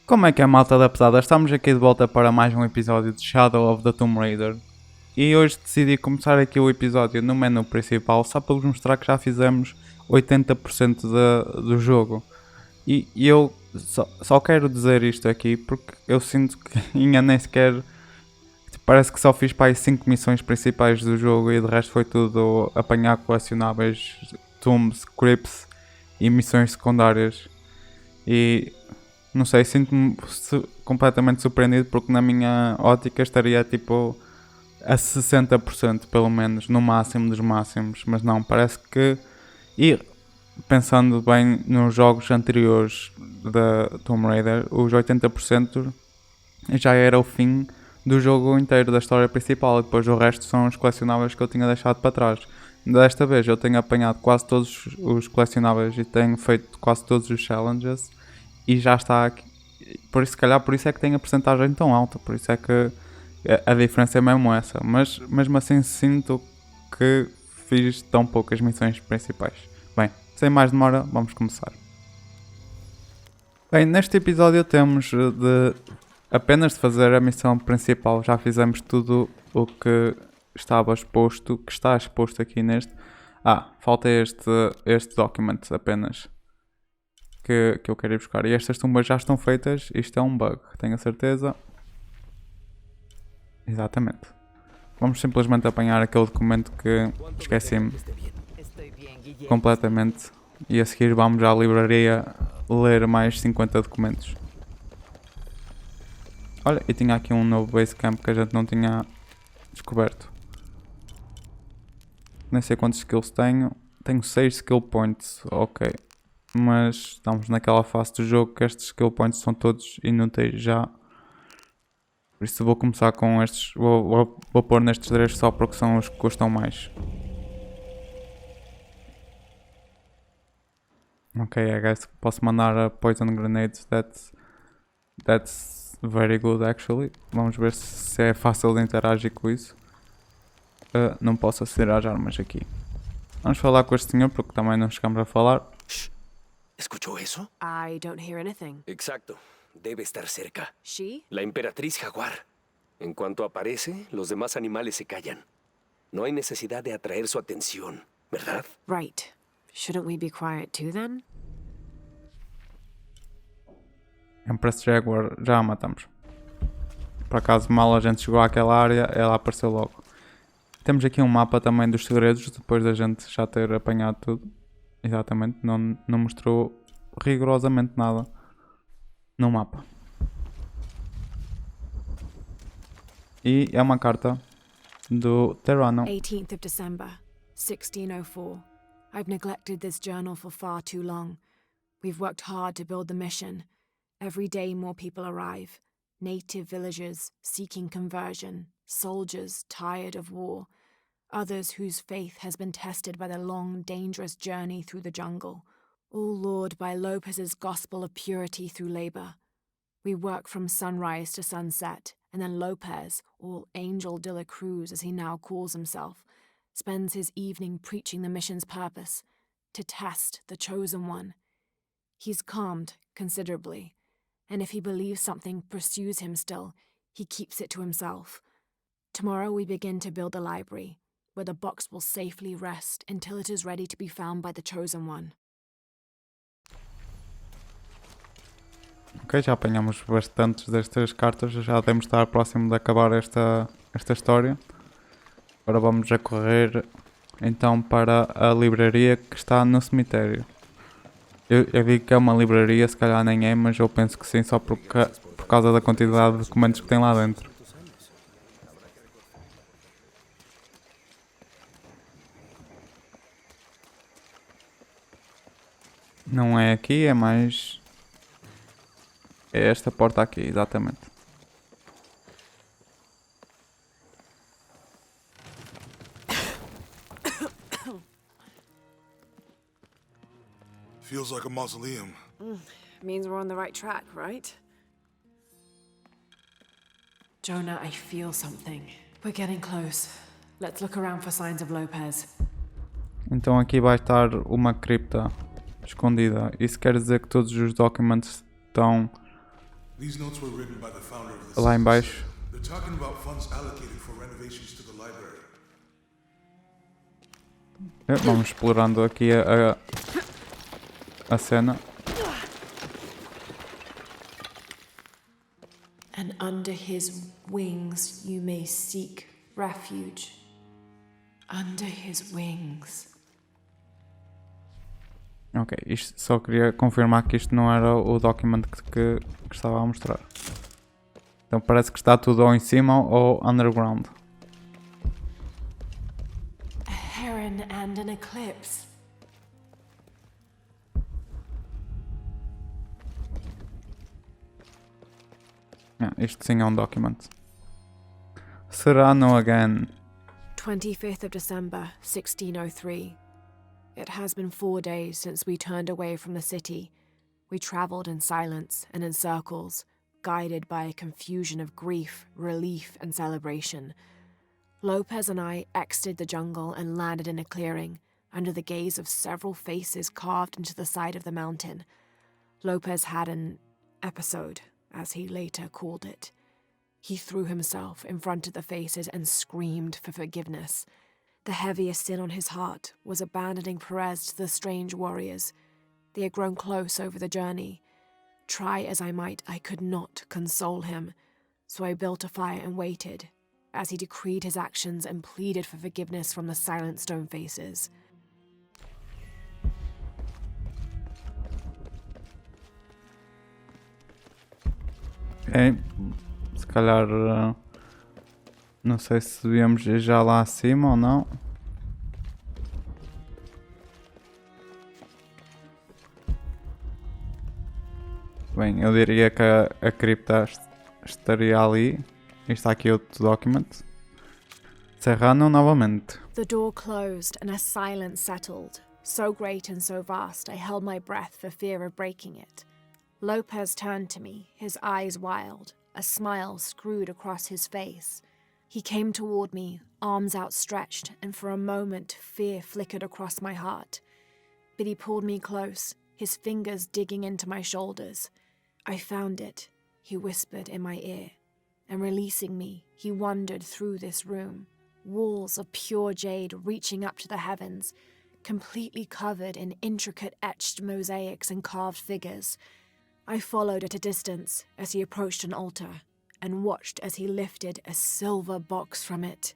Como é que é, malta da pesada? Estamos aqui de volta para mais um episódio de Shadow of the Tomb Raider. E hoje decidi começar aqui o episódio no menu principal só para vos mostrar que já fizemos 80% do jogo. E eu só quero dizer isto aqui porque eu sinto que ainda nem sequer... Parece que só fiz para aí 5 missões principais do jogo e de resto foi tudo apanhar colecionáveis, tombs, crypts e missões secundárias. E... não sei, sinto-me completamente surpreendido porque na minha ótica estaria tipo a 60% pelo menos, no máximo dos máximos, mas não, parece que, e pensando bem nos jogos anteriores da Tomb Raider, os 80% já era o fim do jogo inteiro, da história principal, e depois o resto são os colecionáveis que eu tinha deixado para trás. Desta vez eu tenho apanhado quase todos os colecionáveis e tenho feito quase todos os challenges. E já está aqui, por isso, se calhar por isso é que tem a percentagem tão alta, por isso é que a diferença é mesmo essa, mas mesmo assim sinto que fiz tão poucas missões principais. Bem, sem mais demora, vamos começar. Bem, neste episódio temos apenas de fazer a missão principal, já fizemos tudo o que estava exposto, que está exposto aqui neste. Falta este document apenas. Que eu quero ir buscar. E estas tumbas já estão feitas. Isto é um bug, tenho a certeza. Exatamente. Vamos simplesmente apanhar aquele documento que esqueci-me completamente. E a seguir vamos à livraria ler mais 50 documentos. Olha, e tinha aqui um novo base camp que a gente não tinha descoberto. Nem sei quantos skills tenho. Tenho 6 skill points. Ok. Mas estamos naquela fase do jogo que estes skill points são todos inúteis já. Por isso vou começar com estes. Vou pôr nestes 3 só porque são os que custam mais. Ok, I guess posso mandar a poison grenades. That's very good actually. Vamos ver se é fácil de interagir com isso. Não posso aceder às armas aqui. Vamos falar com este senhor porque também não chegamos a falar. ¿Escuchó eso? I don't hear anything. Exacto. Debe estar cerca. She? La emperatriz jaguar. En cuanto aparece, los demás animales se callan. No hay necesidad de atraer su atención, ¿verdad? Right. Shouldn't we be quiet too then? Empress Jaguar, já a matamos. Por acaso, mal a gente chegou àquela área, ela apareceu logo. Temos aqui um mapa também dos segredos, depois da gente já ter apanhado tudo. Exatamente, não mostrou rigorosamente nada no mapa. E é uma carta do Terrano. 18th of December, 1604. I've neglected this journal for far too long. We've worked hard to build the mission. Every day more people arrive. Native villagers seeking conversion. Soldiers tired of war. Others whose faith has been tested by the long, dangerous journey through the jungle, all lured by Lopez's gospel of purity through labor. We work from sunrise to sunset, and then Lopez, or Angel de la Cruz as he now calls himself, spends his evening preaching the mission's purpose, to test the chosen one. He's calmed considerably, and if he believes something pursues him still, he keeps it to himself. Tomorrow we begin to build a library, where the box will safely rest until it is ready to be found by the chosen one. Ok, já apanhamos bastantes destas cartas, já devemos estar próximo de acabar esta história. Agora vamos a correr então para a livraria que está no cemitério. Eu digo que é uma livraria, se calhar nem é, mas eu penso que sim, só por causa da quantidade de documentos que tem lá dentro. Não é aqui, é mais... é esta porta aqui, exatamente. Feels like a mausoleum. Means we're on the right track, right? Jonah, I feel something. We're getting close. Let's look around for signs of Lopez. Então aqui vai estar uma cripta escondida. Isso quer dizer que todos os documents estão These notes were written by the founder of the Lá em baixo. They're talking about funds allocated for renovations to the library. Vamos explorando aqui a cena. And under his wings you may seek refuge. Under his wings. Ok, isto, só queria confirmar que isto não era o document que estava a mostrar. Então parece que está tudo ou em cima ou underground. A heron and an eclipse. Isto sim é um document. Serrano again. 25th of December, 1603. It has been 4 days since we turned away from the city. We travelled in silence and in circles, guided by a confusion of grief, relief, and celebration. Lopez and I exited the jungle and landed in a clearing, under the gaze of several faces carved into the side of the mountain. Lopez had an episode, as he later called it. He threw himself in front of the faces and screamed for forgiveness. The heaviest sin on his heart was abandoning Perez to the strange warriors. They had grown close over the journey. Try as I might, I could not console him, so I built a fire and waited, as he decreed his actions and pleaded for forgiveness from the silent stone faces. Ok, se calhar não sei se devíamos ir já lá acima ou não. Bem, eu diria que a cripta estaria ali. Está aqui outro document. Serrano novamente. The door closed and a silence settled, so great and so vast I held my breath for fear of breaking it. Lopez turned to me, his eyes wild, a smile screwed across his face. He came toward me, arms outstretched, and for a moment fear flickered across my heart. But he pulled me close, his fingers digging into my shoulders. I found it, he whispered in my ear, and releasing me, he wandered through this room, walls of pure jade reaching up to the heavens, completely covered in intricate etched mosaics and carved figures. I followed at a distance as he approached an altar, and watched as he lifted a silver box from it.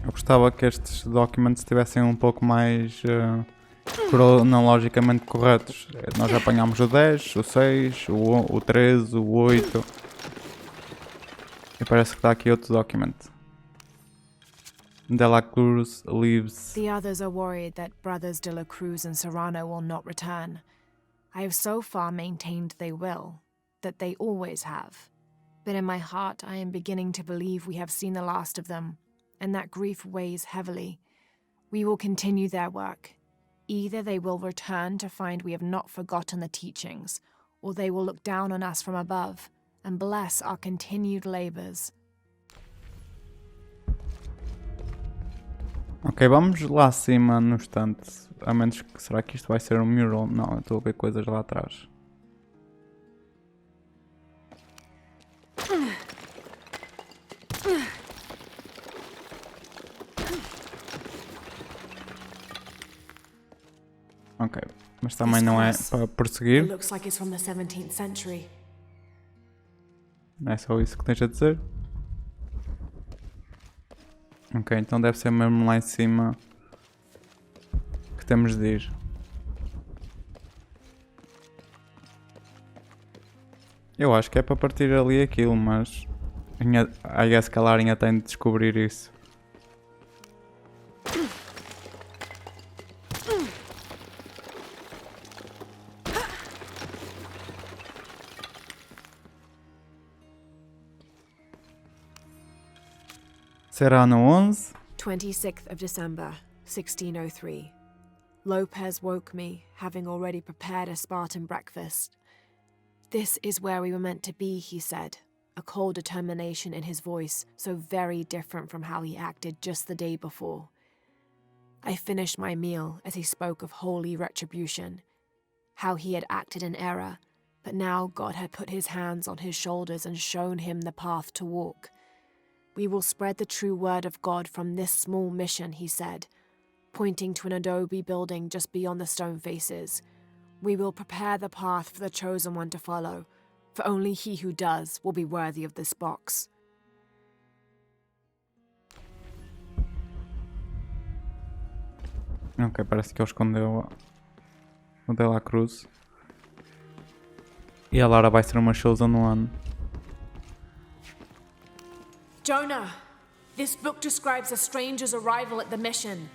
Eu gostava que estes documents estivessem um pouco mais cronologicamente corretos. Nós apanhámos o 10, o 6, o 13, o 8. E parece que está aqui outro document. De la Cruz leaves. The others are worried that brothers de la Cruz and Serrano will not return. I have so far maintained they will, that they always have. But in my heart I am beginning to believe we have seen the last of them, and that grief weighs heavily. We will continue their work. Either they will return to find we have not forgotten the teachings, or they will look down on us from above and bless our continued labors. Ok, vamos lá acima no estante. A menos que... Será que isto vai ser um mural? Não, eu estou a ver coisas lá atrás. Ok, mas também não é para It prosseguir. looks like it's from the 17th century. Não é só isso que tens a dizer? Ok, então deve ser mesmo lá em cima que temos de ir. Eu acho que é para partir ali aquilo, mas I guess que a Larinha tem de descobrir isso. Será no 11? 26th of December, 1603. Lopez woke me, having already prepared a Spartan breakfast. This is where we were meant to be, he said, a cold determination in his voice, so very different from how he acted just the day before. I finished my meal as he spoke of holy retribution, how he had acted in error, but now God had put his hands on his shoulders and shown him the path to walk. We will spread the true word of God from this small mission, he said, pointing to an adobe building just beyond the stone faces. We will prepare the path for the chosen one to follow, for only he who does will be worthy of this box. Ok, parece que ele escondeu o dela Cruz. E a Lara vai ser uma chosen one. Jonah, this book describes a stranger's arrival at the mission.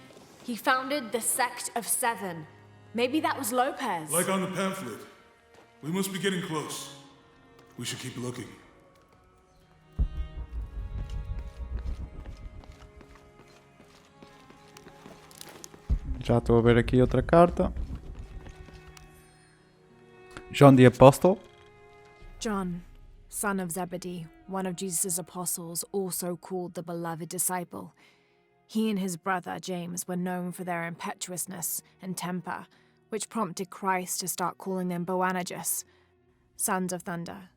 He founded the sect of Seven. Maybe that was Lopez. Like on the pamphlet. We must be getting close. We should keep looking. Já estou a ver aqui outra carta. John the Apostle. John, son of Zebedee, one of Jesus' apostles, also called the beloved disciple. He and his brother James were known for their impetuousness and temper, which prompted Christ to start calling them Boanerges, sons of thunder.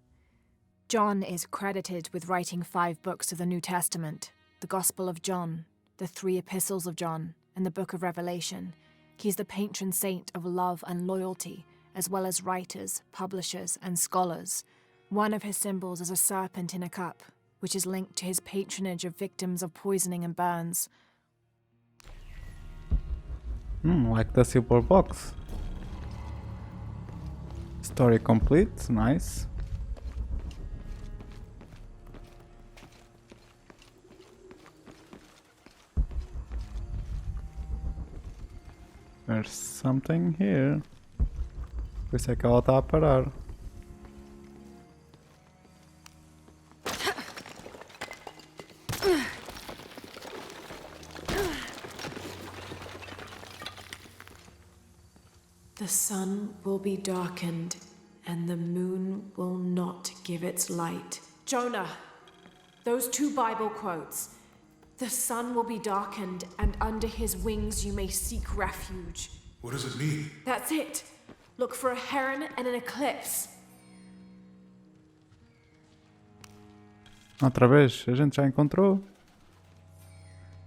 John is credited with writing 5 books of the New Testament, the Gospel of John, the 3 Epistles of John, and the Book of Revelation. He's the patron saint of love and loyalty, as well as writers, publishers, and scholars. One of his symbols is a serpent in a cup, which is linked to his patronage of victims of poisoning and burns. Like the silver box. Story complete, nice. There's something here. Por isso é que ela está a parar. The sun will be darkened, and the moon will not give its light. Jonah, those 2 Bible quotes. The sun will be darkened, and under his wings you may seek refuge. What does it mean? That's it. Look for a heron and an eclipse. Outra vez, a gente já encontrou.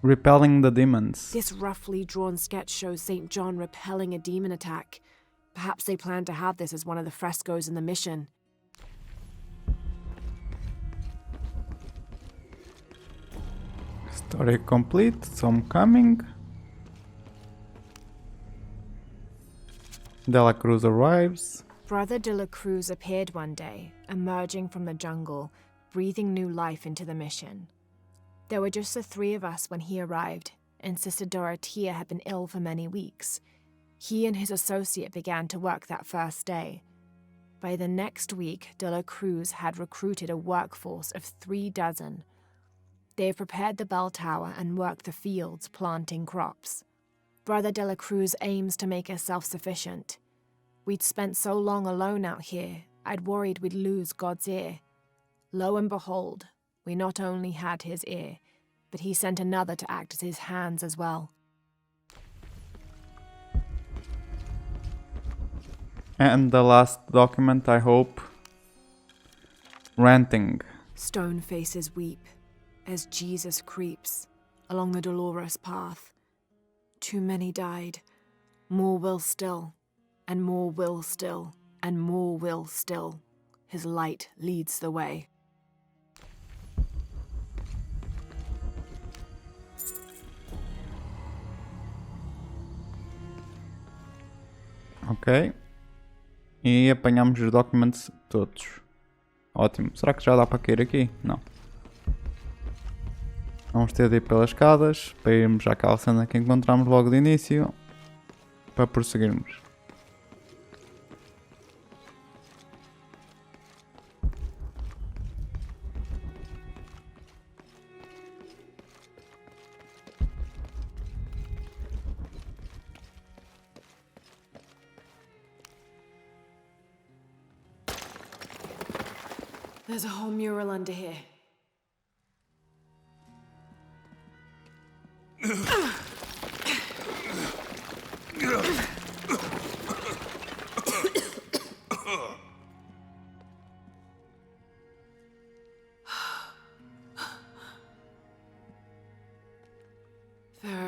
Repelling the demons. This roughly drawn sketch shows St. John repelling a demon attack. Perhaps they plan to have this as one of the frescoes in the mission. Story complete, some coming. De la Cruz arrives. Brother de la Cruz appeared one day, emerging from the jungle, breathing new life into the mission. There were just the 3 of us when he arrived, and Sister Dorothea had been ill for many weeks. He and his associate began to work that first day. By the next week, de la Cruz had recruited a workforce of 3 dozen. They have prepared the bell tower and worked the fields, planting crops. Brother de la Cruz aims to make us self-sufficient. We'd spent so long alone out here, I'd worried we'd lose God's ear. Lo and behold, we not only had his ear, but he sent another to act as his hands as well. And the last document, I hope. Ranting. Stone faces weep as Jesus creeps along the dolorous path. Too many died. More will still, and more will still, and more will still. His light leads the way. Ok. E apanhamos os documentos todos. Ótimo. Será que já dá para cair aqui? Não. Vamos ter de ir pelas escadas para irmos àquela cena que encontramos logo de início para prosseguirmos. There's a whole mural under here.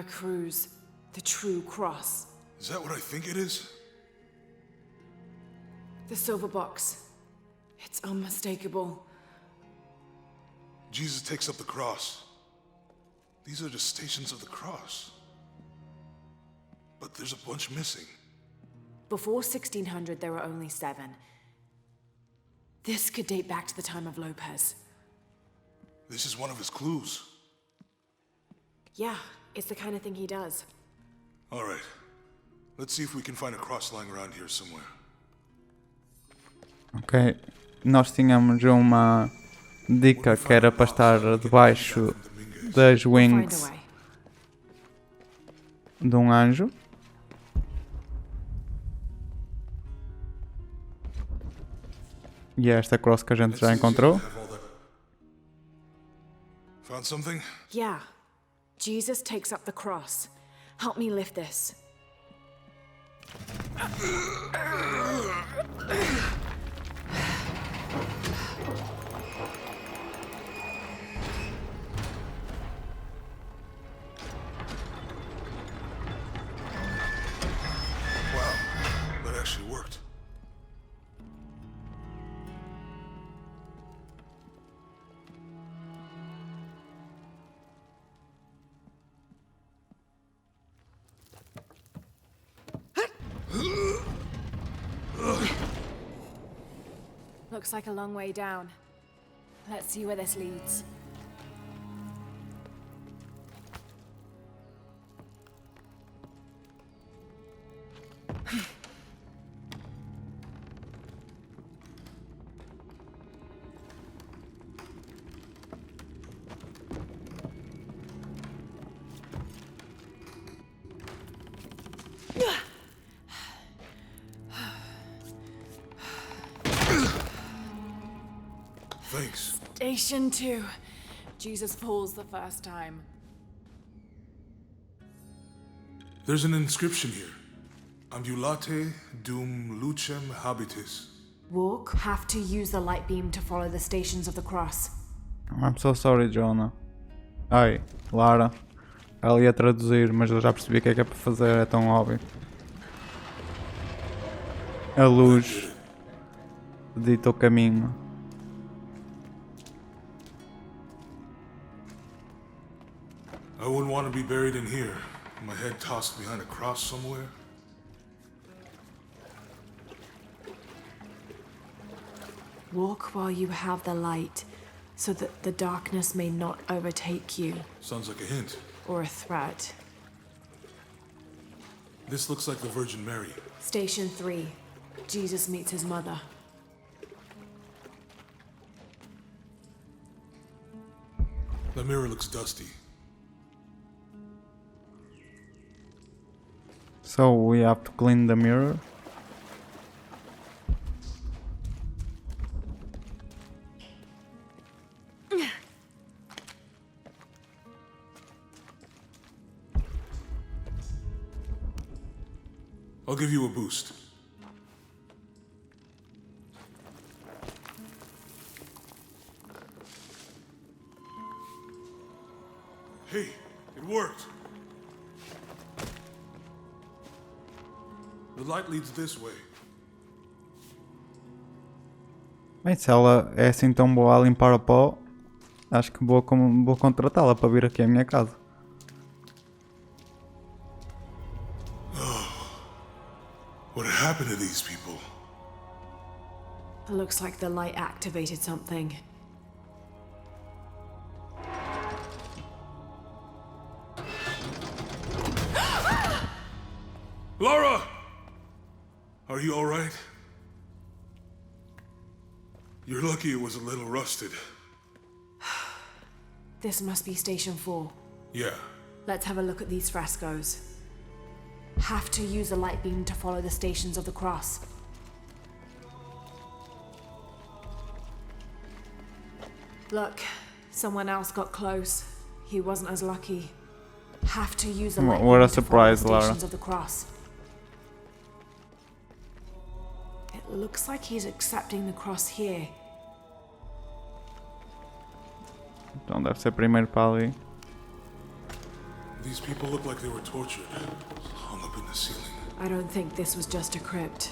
Cruz, the true cross. Is that what I think it is? The silver box. It's unmistakable. Jesus takes up the cross. These are just stations of the cross. But there's a bunch missing. Before 1600, there were only 7. This could date back to the time of Lopez. This is one of his clues. Yeah, it's the kind of thing he does. All right. Let's see if we can find a cross lying around here somewhere. Ok. Nós tínhamos uma dica que era para estar debaixo das Find a wings way. de um anjo. E é esta cross que a gente já encontrou. Found something? Yeah. Jesus takes up the cross. Help me lift this. Wow, that actually worked. Looks like a long way down. Let's see where this leads. Thanks. Station 2. Jesus falls the first time. There's an inscription here. Ambulate dum lucem habitis. Walk. Have to use the light beam to follow the stations of the cross. I'm so sorry, Jonah. Ai, Lara. Ela ia traduzir, mas eu já percebi o que é para fazer, é tão óbvio. A luz dita o caminho. I wouldn't want to be buried in here. My head tossed behind a cross somewhere. Walk while you have the light, so that the darkness may not overtake you, Sounds like a hint. or a threat. This looks like the Virgin Mary. Station 3. Jesus meets his mother. The mirror looks dusty. So we have to clean the mirror. I'll give you a boost. Hey, it worked. The light leads this way. Bem, se ela é assim tão boa a limpar o pó, acho que vou contratá-la para vir aqui à minha casa. What happened to these people? It looks like the light activated something. Laura! Are you alright? You're lucky it was a little rusted. This must be Station 4. Yeah. Let's have a look at these frescoes. Have to use the light beam to follow the stations of the cross. Look, someone else got close. He wasn't as lucky. Have to use the light What beam a to follow the surprise, Lara. stations of the cross. It looks like he's accepting the cross here. Então deve ser primeiro para ali. These people look like they were tortured, hung up in the ceiling. I don't think this was just a crypt.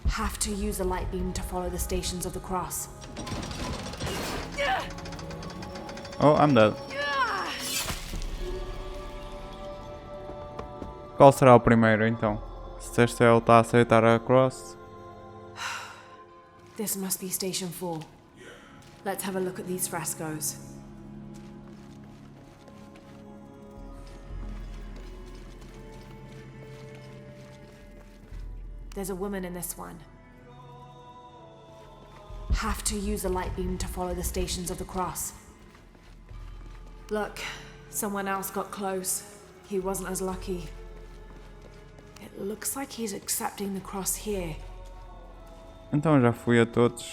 Have to use a light beam to follow the stations of the cross. Oh, I'm dead. Qual será o primeiro então? Se este ele está a aceitar a cross. This must be Station 4. Let's have a look at these frescoes. There's a woman in this one. Have to use a light beam to follow the stations of the cross. Look, someone else got close. He wasn't as lucky. It looks like he's accepting the cross here. Então já fui a todos.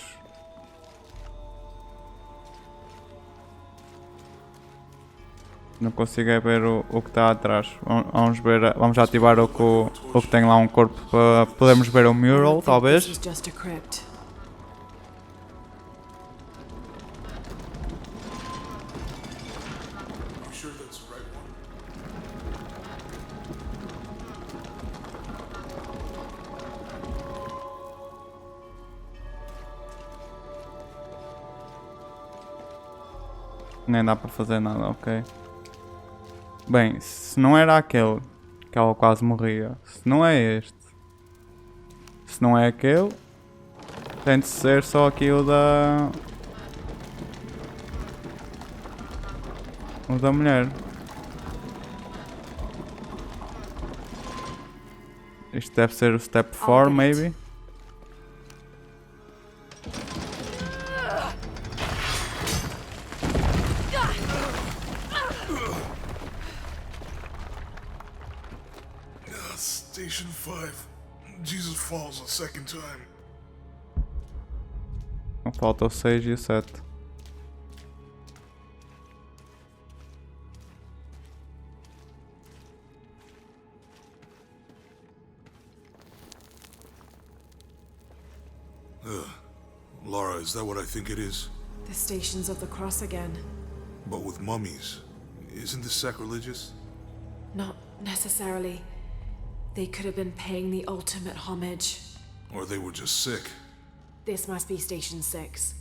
Não consigo é ver o que está atrás. Vamos ver, vamos ativar o que tem lá um corpo para podermos ver o mural, talvez. This is just a crypt. You sure that's the right one? Nem dá para fazer nada, ok. Bem, se não era aquele que ela quase morria, se não é este, se não é aquele, tem de ser só aquilo o da mulher. Isto deve ser o step 4, maybe. Station 5. Jesus falls a second time. Falta o 6 e o 7. Laura, is that what I think it is? The stations of the cross again. But with mummies. Isn't this sacrilegious? Not necessarily. They could have been paying the ultimate homage. Or they were just sick. This must be Station 6.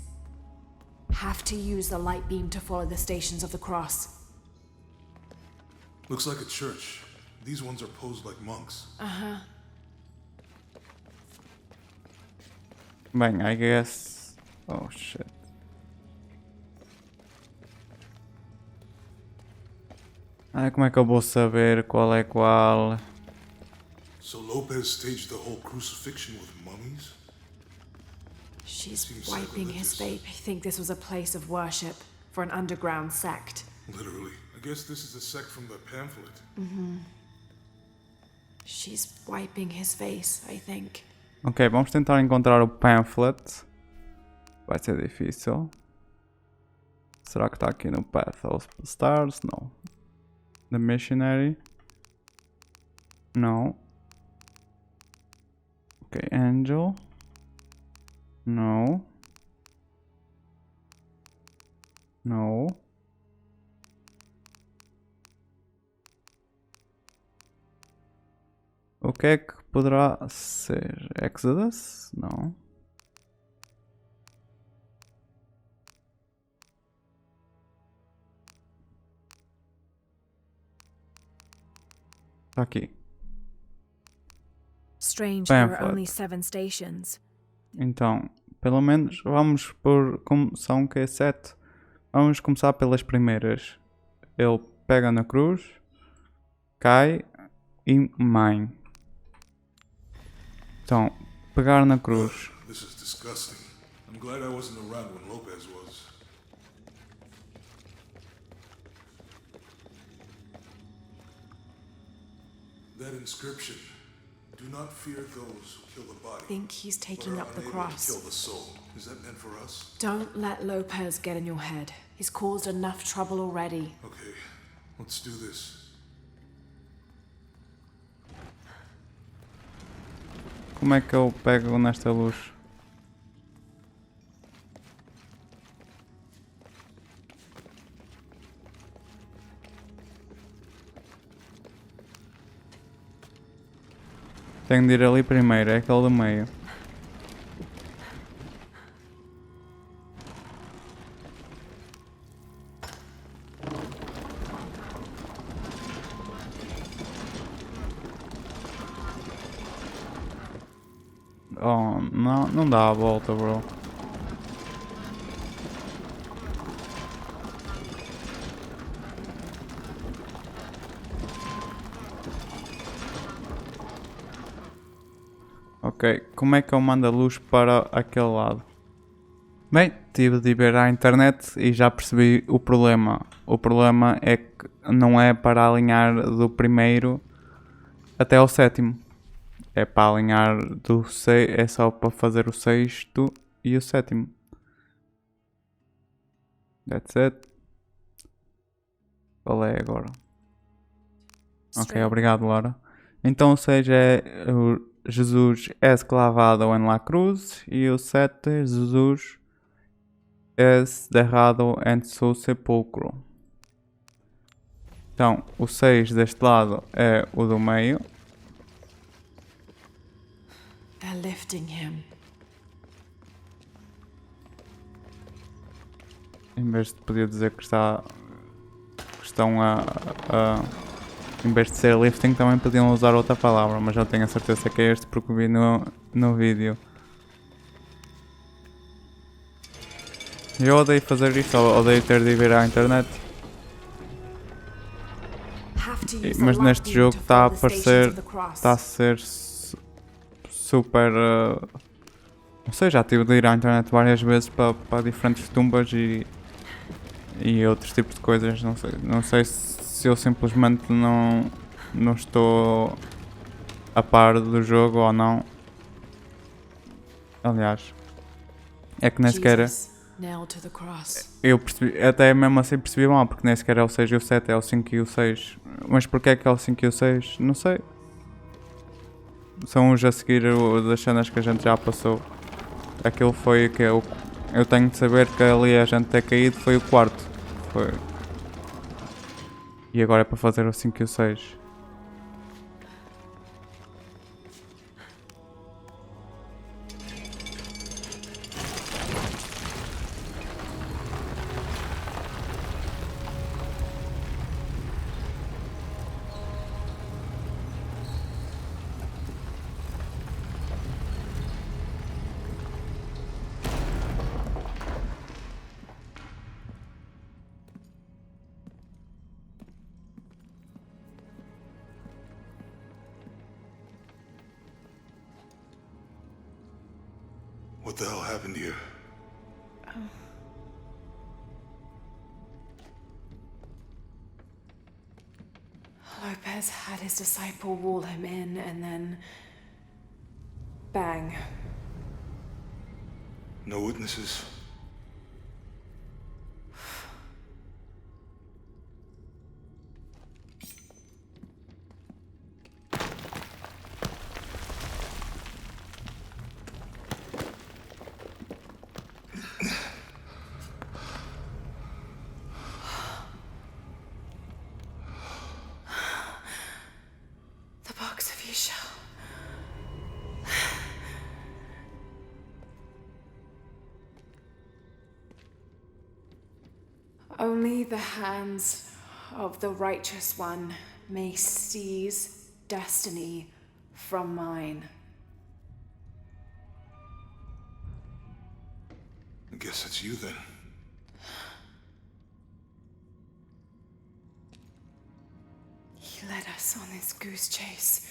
Have to use the light beam to follow the stations of the cross. Looks like a church. These ones are posed like monks. Bem, I guess... Oh shit. Ai, como é que eu vou saber qual é qual? So Lopez staged the whole crucifixion with mummies? She's Seems wiping his sacrilegious. face. I think this was a place of worship for an underground sect. Literally. I guess this is a sect from the pamphlet. She's wiping his face, I think. Ok, vamos tentar encontrar o pamphlet. Vai ser difícil. Será que está aqui no Path of Stars? Não. The Missionary? Não. Ok, Angel? No. No. O que é que poderá ser? Exodus? Não. Está aqui. Strange, there are Pamphlet. only 7 stations. Então, pelo menos vamos por como são que é 7. Vamos começar pelas primeiras. Ele pega na cruz, cai e mãe. Então, pegar na cruz. This is disgusting. I'm glad I wasn't around when Lopez was. That inscription. Do not fear those who kill the body. I think he's but taking are up the unable cross. to kill the soul. Is that meant for us? Don't let Lopez get in your head. He's caused enough trouble already. Okay, let's do this. Como é que eu pego nesta luz? Tenho de ir ali primeiro, é aquele do meio. Oh, não dá a volta, bro. Ok, como é que eu mando a luz para aquele lado? Bem, tive de ir ver à internet e já percebi o problema. O problema é que não é para alinhar do primeiro até ao sétimo. É para alinhar do é só para fazer o sexto e o sétimo. That's it. Qual é agora? Ok, obrigado, Laura. Então o 6 é Jesus é esclavado en la cruz e o 7 Jesus é derrado en su sepulcro. Então o 6 deste lado é o do meio. They're lifting him. Em vez de poder dizer que estão em vez de ser lifting também podiam usar outra palavra, mas eu tenho a certeza que é este porque vi no vídeo. Eu odeio fazer isto, odeio ter de ir ver à internet. Mas neste jogo está a aparecer, está a ser super... não sei, já tive de ir à internet várias vezes para diferentes tumbas e outros tipos de coisas, não sei se eu simplesmente não estou a par do jogo ou não. Aliás, é que nem sequer eu percebi, até mesmo assim percebi mal, porque nem sequer é o 6 e o 7, é o 5 e o 6. Mas porquê é que é o 5 e o 6? Não sei. São os a seguir das cenas que a gente já passou. Aquilo foi o que eu tenho de saber que ali a gente ter caído foi o quarto. Foi. E agora é para fazer o 5 e o 6. What the hell happened here? Lopez had his disciple wall him in and then... bang. No witnesses? The box of Isha. Only the hands of the righteous one may seize destiny from mine. I guess it's you then. He led us on this goose chase.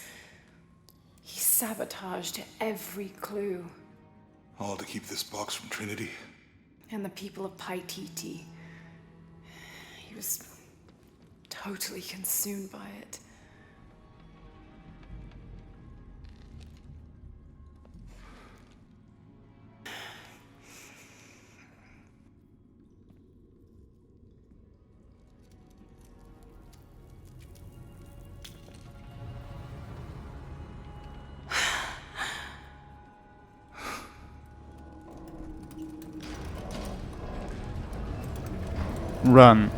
He sabotaged every clue. All to keep this box from Trinity? And the people of Paititi. He was totally consumed by it. Run.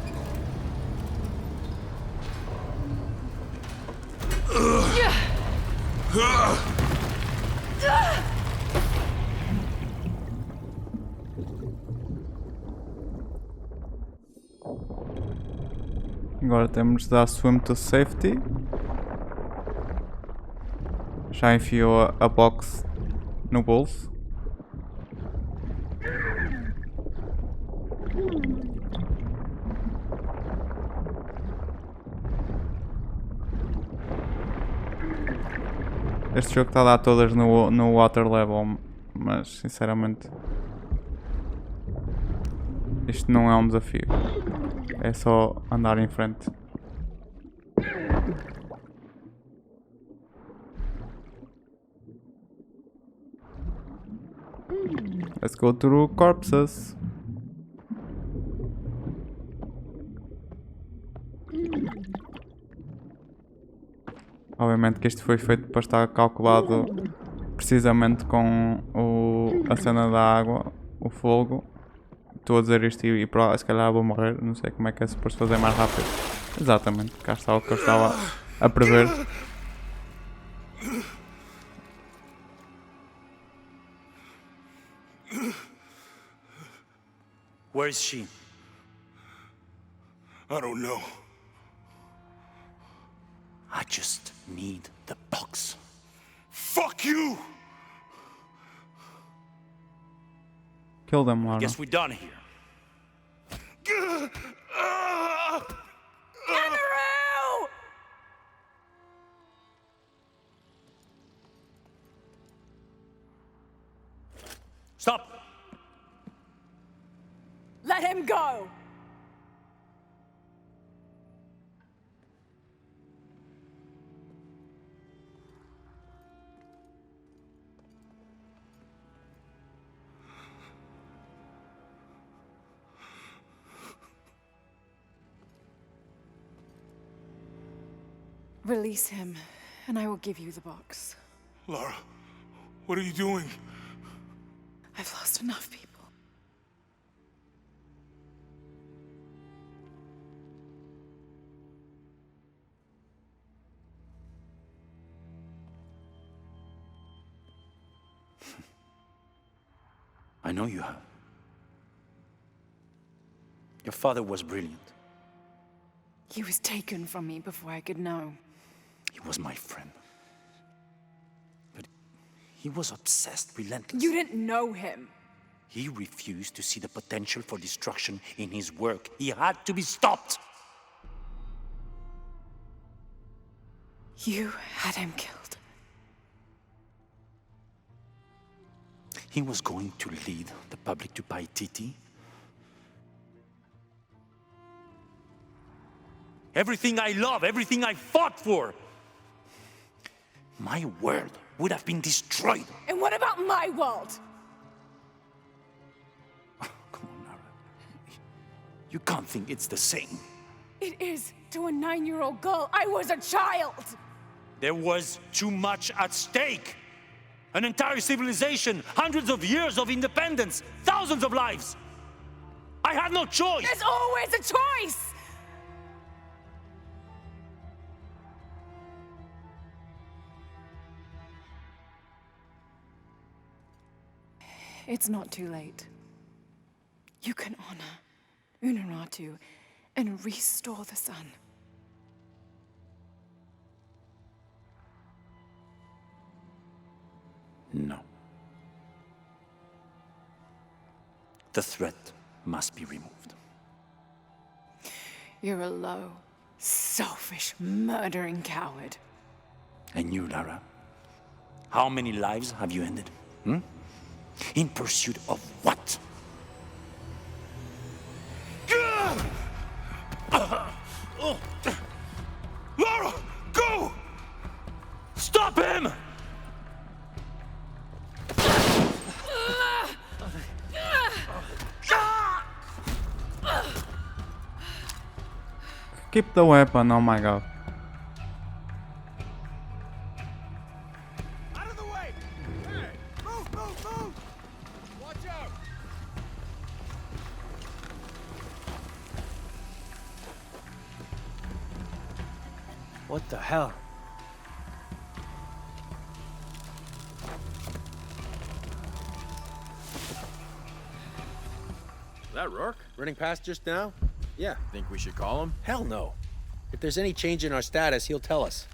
Agora temos de dar swim to safety. Já enfiou a box no bolso. Este jogo está a dar todas no water level, mas sinceramente isto não é um desafio. É só andar em frente. Let's go through corpses. Obviamente que isto foi feito para estar calculado precisamente com a cena da água, o fogo. Estou a dizer isto e se calhar vou morrer, não sei como é que é suposto fazer mais rápido. Exatamente, cá está o que eu estava a prever. Where is she? I don't know. I just need the box. Fuck you! Kill them, Lara. Guess we're done here. Amaru! Stop! Let him go! Release him, and I will give you the box. Lara, what are you doing? I've lost enough people. I know you have. Your father was brilliant. He was taken from me before I could know. He was my friend. But he was obsessed, relentless. You didn't know him. He refused to see the potential for destruction in his work. He had to be stopped. You had him killed. He was going to lead the public to Paititi. Everything I love, everything I fought for. My world would have been destroyed. And what about my world? Come on, Nara. You can't think it's the same. It is to a 9-year-old girl. I was a child. There was too much at stake. An entire civilization, hundreds of years of independence, thousands of lives. I had no choice. There's always a choice. It's not too late. You can honor Unuratu and restore the sun. No. The threat must be removed. You're a low, selfish, murdering coward. And you, Lara? How many lives have you ended? In pursuit of what? Lara, go! Stop him! Keep the weapon, oh my god. Out of the way! Hey! Move, move, move! Watch out! What the hell? That Rourke? Running past just now? Yeah, think we should call him? Hell no. If there's any change in our status, he'll tell us.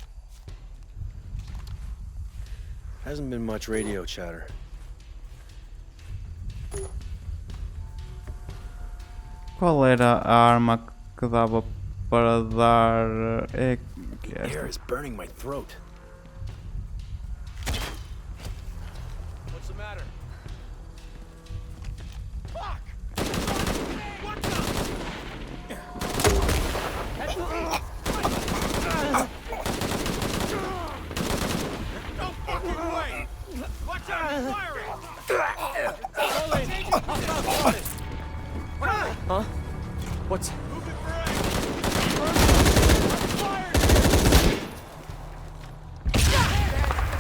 Hasn't been much radio chatter. Qual era a arma que dava para dar... É The air is burning my throat. What's the matter? Fuck! What's up? No fucking way! Watch out! He's firing! Huh? What's... Move it for aim! Fired!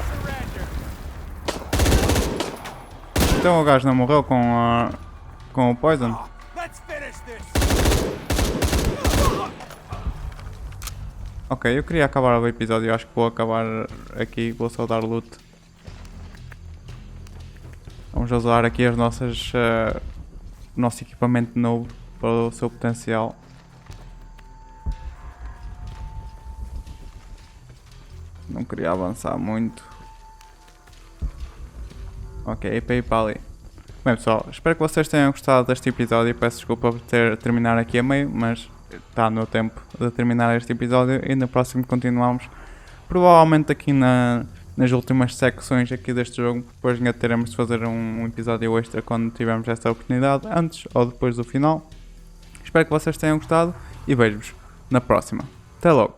Surrender! Então o gajo não morreu com o poison? Let's finish this! Ok, eu queria acabar o episódio, acho que vou acabar aqui, vou só dar loot. Vamos usar aqui as nossas, o nosso equipamento novo para o seu potencial. Não queria avançar muito. Ok, para ir para ali. Bem pessoal, espero que vocês tenham gostado deste episódio. Peço desculpa por terminar aqui a meio, mas está no tempo de terminar este episódio e no próximo continuamos. Provavelmente aqui nas últimas secções aqui deste jogo, depois ainda teremos de fazer um episódio extra quando tivermos esta oportunidade, antes ou depois do final. Espero que vocês tenham gostado e vejo-vos na próxima. Até logo!